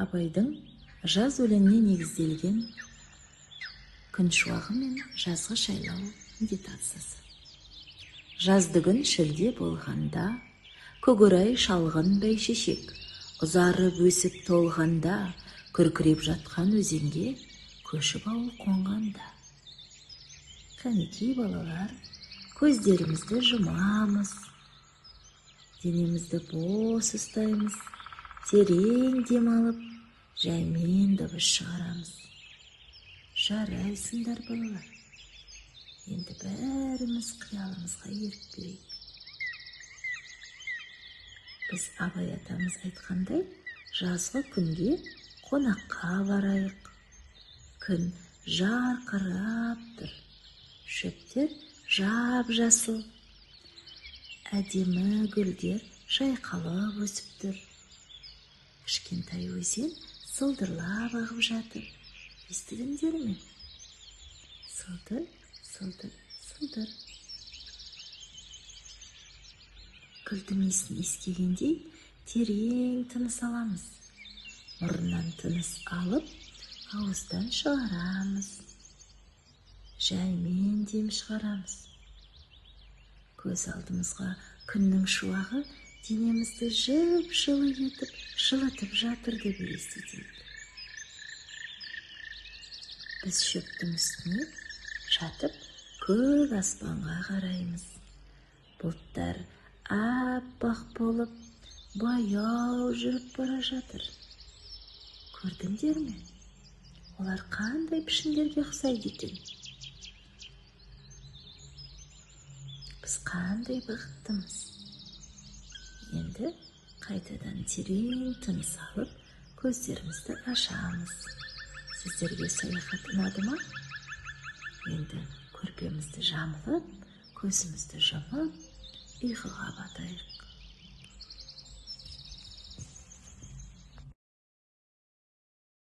Абайдың жаз өлеңіне негізделген күн шуағы мен жазғы шайлау медитациясы. Жазды күн шілде болғанда, көкорай шалғын бәйшешек, ұзарып өсіп толғанда, күркіреп жатқан өзенге көшіп ауыл қонғанда. Қанекей балалар, көздерімізді жұмамыз, денемізді бос ұстаймыз, терең демалып, жаймен дыбыс шығарамыз. Жарайсыңдар балалар. Енді бәріміз қиялымызға ерік берейік. Біз Абай атамыз айтқандай, жазғы күнге қонаққа барайық. Күн жарқырап тұр, шөптер жап-жасыл, әдемі гүлдер жайқалып өсіп тұр. Кішкентай өзен сылдырлап ағып жатыр. Естідіңдер ме? Сылдыр, сылдыр, сылдыр. Гүлдің иісін иіскегендей терең тыныс аламыз. Мұрыннан тыныс алып, ауыздан шығарамыз. Жаймен дем шығарамыз. Көз алдымызға күннің шуағы денемізді жып-жылы етіп, жылытып жатыр деп елестетейік. Біз шөптің үстіне жатып, көк аспанға қараймыз. Бұлттар аппақ болып, баяу жүріп бара жатыр. Көрдіңдер ме? Олар қандай пішіндерге ұқсайды екен? Біз қандай бақыттымыз. Енді қайтадан терең тыныс алып, көздерімізді ашамыз. Сіздерге саяхат ұнады ма? Енді көрпемізді жамылып, көзімізді жұмып, ұйқыға батайық.